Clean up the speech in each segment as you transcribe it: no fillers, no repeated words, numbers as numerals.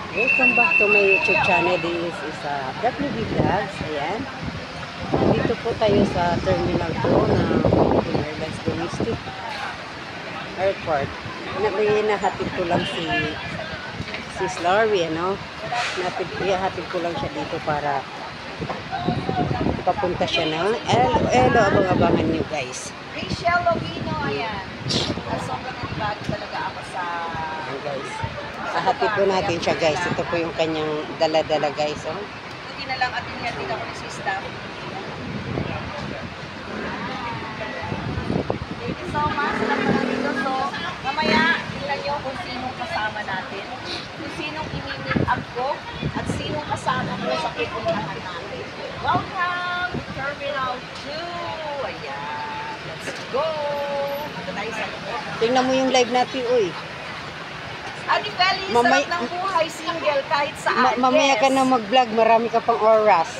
Welcome back to my YouTube channel. This is WB Vlogs. Ayan. Dito po tayo sa Terminal 2 ng Philippine Airlines Domestic Airport. Nahatid ko lang si Slurry, ano? Nahatid ko lang siya dito para papunta siya ng abang-abangan nyo guys. Rachel Lovino, ayan. Sobrang nagbago talaga ako sa... Ayan guys. Ahatid po natin siya guys. Ito po yung kanyang dala-dala guys. Oh. Buti na lang at hinatid ako ni Sista. Thank you so much. Salamat na dito. So, mamaya, tingnan nyo kung sinong kasama natin. Kung sinong i-meet up ko at sinong kasama ko sa pupuntahan natin. Welcome to Terminal 2. Ayan. Let's go. Ito tayo sa likod. Tingnan mo yung live natin, uy. Ate Feli, sarap ng buhay, single, kahit saan. Mamaya ka na mag-vlog, marami ka pang oras.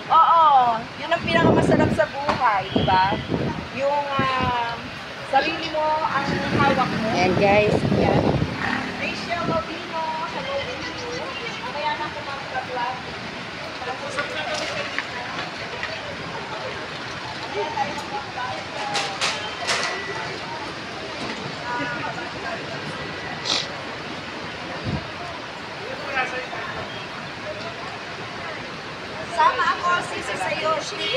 Oo, yun ang pinakamasarap sa buhay, di ba? Yung sarili mo ang hawak mo. Ayan guys. Yan. Rachel Lovino, hello. Mamaya na ako mag-vlog. Sama ako, sisi sa Yoshi.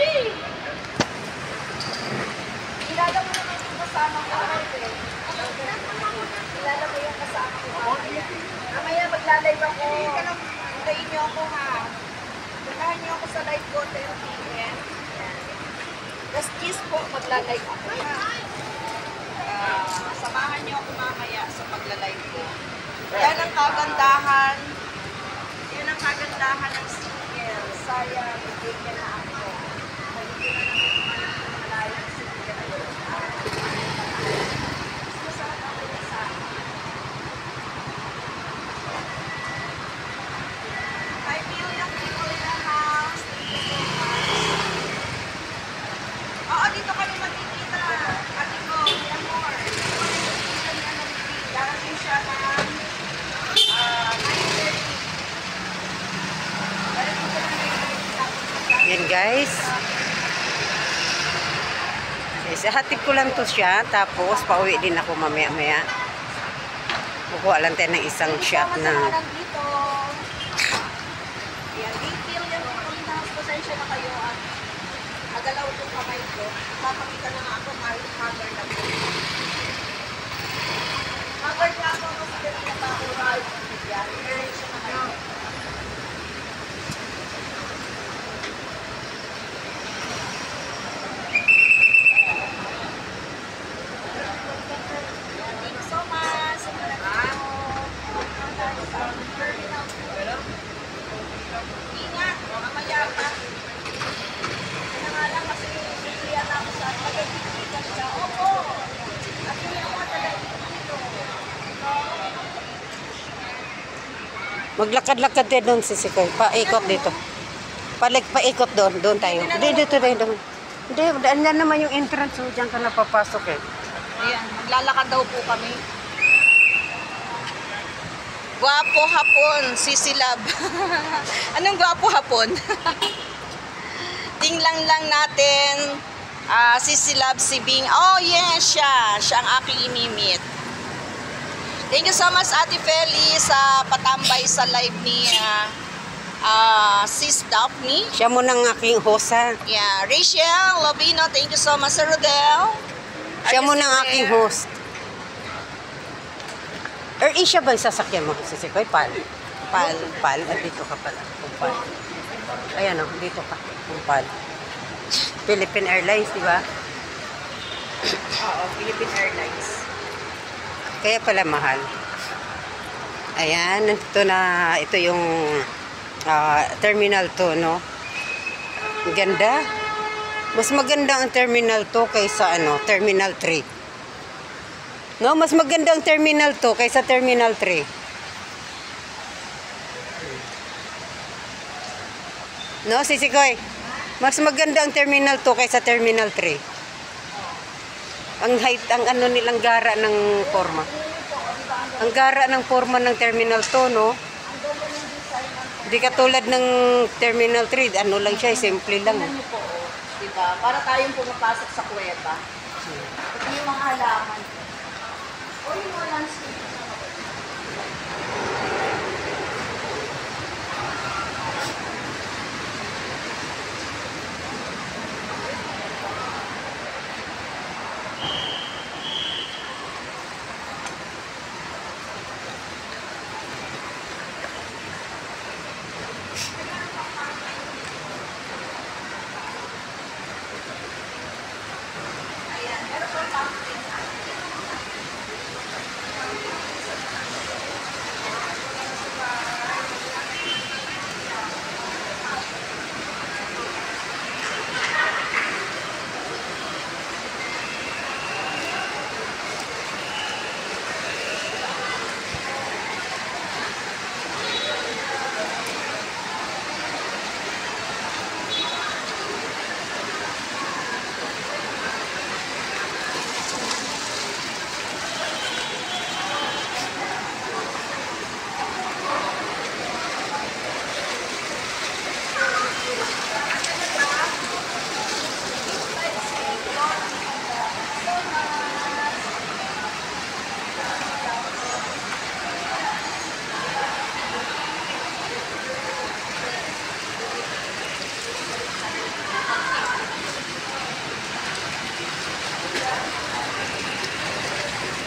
Kilala mo naman yung kasama ko. Kilala mo yung kasama ko. Mamaya magla-live ako. Hintayin niyo ako ha. Puntahan niyo ako sa live ko, 10 p.m. Tapos kiss po, magla-live ako ha. Samahan niyo ako mamaya sa pagla-live ko. Yan ang kagandahan. Yan ang kagandahan ng single. Sayang, hindi ka na ako. Hindi na naman malayang single. Masarap ako yung sa akin. 5 million people in the house. Oo, dito kami magkikita. Ate ko, yan more. Dito kami magkikita niya ng TV. Darating siya ng 9:30. Yan guys. Hatid ko lang to siya. Tapos pauwi din ako mamaya-maya. Kukuha lang tayo ng isang shot na... Dito. Yan, 8 million people in the house. Pasensya na kayo at agalaw itong kamay ko. Papakita na nga ako, cover na po. Cover na ako kasi ganun na ako. Yan, pasensya na kayo. Thank you so much. Ingat, mamaya pa. Kaya nga lang kasi sisiyan ako sa tagagigigan siya. Opo! At yun ako tagagigigan. Maglakad-lakad tayo doon si Sikoy. Paikot dito. Paikot doon. Doon tayo. Dito tayo. Hindi, daan naman yung entrance. So, diyan ka na papasok eh. Ayan, maglalakad daw po kami. Gwapo hapon, sisilab. Anong gwapo hapon? Tinglang lang natin. Sisilab si Bing. Oh yes, siya ang aking imimit. Thank you so much Ate Feli sa patambay sa live ni Sis Daphne. Siya mo ng aking hosa. Yeah, Rachel Lovino, thank you so much Sir Rodel. Siya mo ng aking host. Siya ba yung sasakyan mo? Si Sikoy, Pal. Pal. Dito ka pala. Pal. Ayan o, dito ka. Pal. Philippine Airlines, di ba? Oo, Philippine Airlines. Kaya pala mahal. Ayan, ito yung Terminal 2, no? Ganda. Mas maganda ang Terminal 2 kaysa Terminal 3. No, mas maganda ang Terminal 2 kaysa Terminal 3. No, Sisikoy? Mas maganda ang Terminal 2 kaysa Terminal 3. Ang height, ang nilang gara ng forma. Ang gara ng forma ng Terminal 2, no? Hindi katulad ng Terminal 3, ano lang siya, simple lang. Tingnan niyo po, oh. Diba? Para tayong pumapasok sa kuweba. Ito yung mga halaman. O yung mga landscape.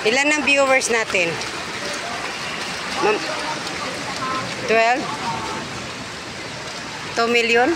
Ilan ang viewers natin? 12? 2 million?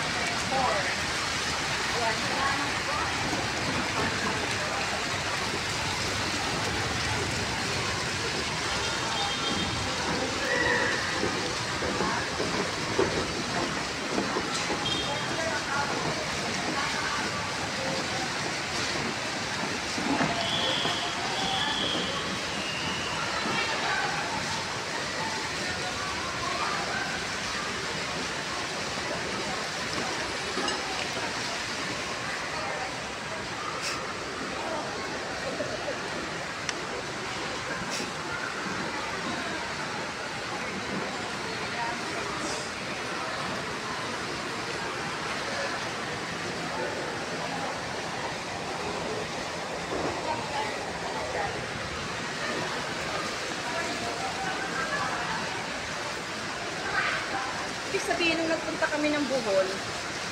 Ibig sabihin, nung nagpunta kami ng Bohol,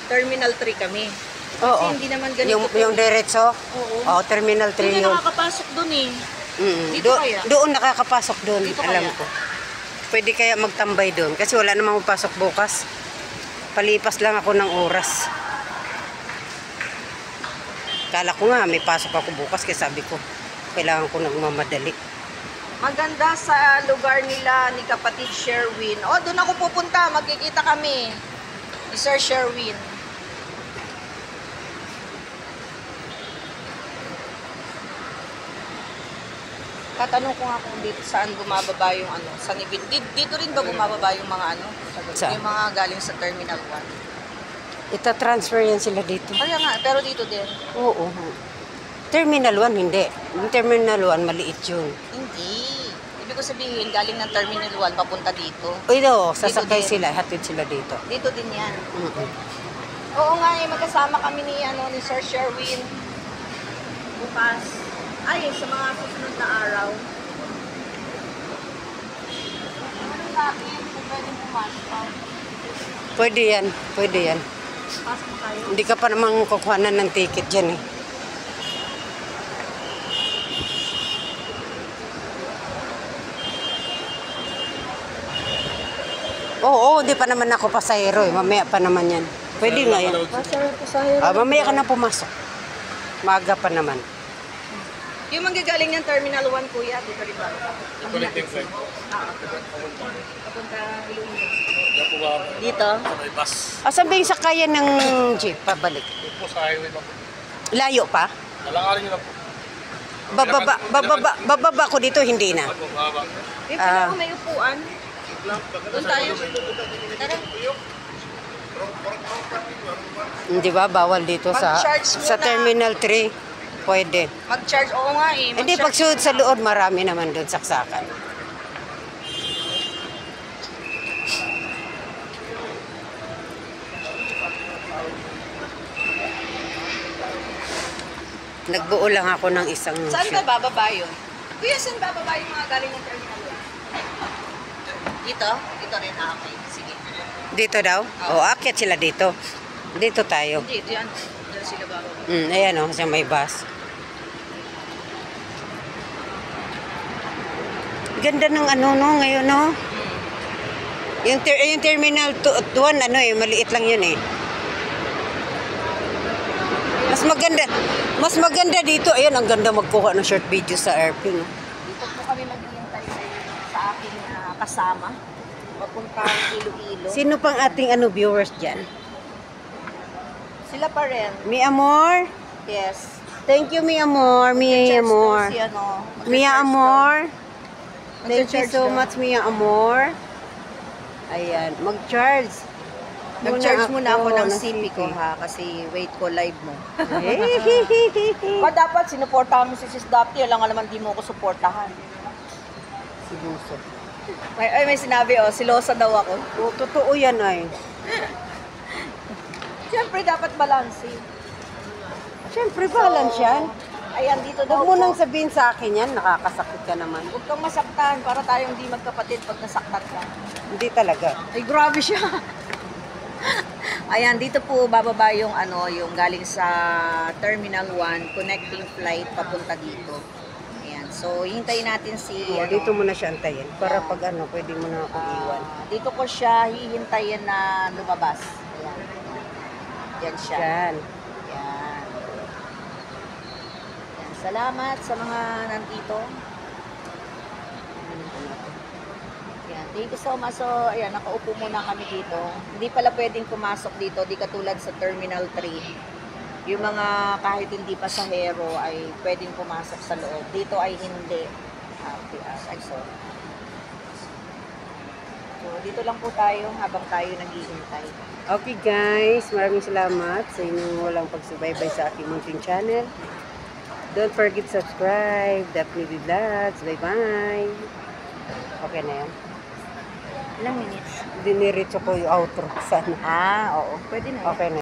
Terminal 3 kami. Kasi Oo. hindi naman ganito. Yung diretso? Oo. Oo, Terminal 3 Hindi yun. nakakapasok dun eh. Dito kaya? Doon nakakapasok doon, Dito alam kaya? ko. Pwede kaya magtambay doon kasi wala namang pasok bukas. Palipas lang ako ng oras. Kala ko nga may pasok ako bukas kaya sabi ko kailangan ko nagmamadali. Maganda sa lugar nila ni kapatid Sherwin. O, doon ako pupunta. Magkikita kami ni Sir Sherwin. Tatanong ko nga kung dito saan bumababa yung ano, sa Nibin. Dito rin ba bumababa yung mga ano? Saan? Yung mga galing sa Terminal 1. Ita-transfer yan sila dito. Kaya nga, pero dito din. Oo. Terminal 1 hindi. Yung Terminal 1 maliit yun. Hindi. Ibig ko sabihin, galing ng Terminal 1 papunta dito. O ito, sasakay Dito din. sila, hatid sila dito. Dito din yan. Mm-mm. Oo nga, magkasama kami ni, ni Sir Sherwin. Bukas. Ay, sa mga susunod na araw. Ano natin kung pwedeng pumasok? Pwede yan, pwede yan. Pasok mo tayo. Hindi ka pa namang kukuhanan ng ticket dyan eh. Oo, hindi pa naman ako pasahero eh. Mamaya pa naman yan. Pwede nga yan. Mamaya ka na pumasok. Maaga pa naman. Yung manggagaling ng Terminal 1, kuya, dito rin ba? Connecting flight. Papunta Iloilo. Yan po ba? Dito? Sa may bus. Asan ba yung sakayan ng jeep pabalik? Yan po sa highway lang po. Layo pa? Lalakarin nyo lang po. Bababa ko dito, hindi na. Ano po, mahaba. Yung pinaka may upuan. Doon tayo. Tara. Hindi ba? Bawal dito Mag-charge sa muna. Terminal 3. Pwede. Mag-charge. Oo nga eh. Hindi, pag suod sa loob, marami naman doon saksakan. Nagbuo lang ako ng isang Saan shoot. ba bababa yun? Kuya, saan bababa yung mga galing ng terminal 1? Dito? Dito rin. Ah, okay. Sige. Dito daw? O, akyat sila dito. Dito tayo. Hindi, diyan. Diyan sila bababa. Ayan o, sa may bus. Ganda ng ano no, ngayon no. Yung terminal 1 ano eh, maliit lang yun eh. Mas maganda dito. Ayun, ang ganda magkuha ng short video sa airplane. Dito po kami maghihintay sa aking kasama. Papuntang Iloilo. Sino pang ating ano viewers dyan? Sila pa rin. Mi Amor? Yes. Thank you, Mi Amor. Mia Amor. Si, ano, Mia Amor. Thank you Mag-charge so daw. much, Mia Amor. Ayan, mag-charge. Nag-charge muna ako ng ng CP ko ha, kasi wait ko live mo. Eh, Ba dapat sinuportahan mo si Sis Dapti, alam nga naman di mo ko suportahan. Sinuso. May sinabi silosa daw ako. O, totoo yan ay. Siyempre dapat balanse. Siyempre, balance yan. Ayan, dito daw Huwag mo po. nang sabihin sa akin yan, nakakasakit ka naman. Huwag kang masaktan para tayong di magkapatid pag nasaktan ka. Hindi talaga. Ay, grabe siya. Ayan, dito po bababa yung yung galing sa Terminal 1, connecting flight papunta dito. Ayan, so hintayin natin si O, dito mo na siya antayin. Para pag pwede mo na ako iwan. dito ko siya hihintayin na lumabas. Ayan. Diyan siya. Yan. Ayan. Ayan. Salamat sa mga nandito. Ayan. Thank you so much. So, ayan, nakaupo muna kami dito. Hindi pala pwedeng pumasok dito, di katulad sa Terminal 3. Yung mga kahit hindi pasahero ay pwedeng pumasok sa loob. Dito ay hindi. Ay, sorry. So, dito lang po tayo habang tayo naghihintay. Okay guys, maraming salamat sa inyong walang pagsubaybay sa aking munting channel. Don't forget subscribe, Daphne Vlogs. Bye-bye. Okay na yan. Ilang minutes? Diniritso ko yung outro sana. Oo. Pwede na. Okay na.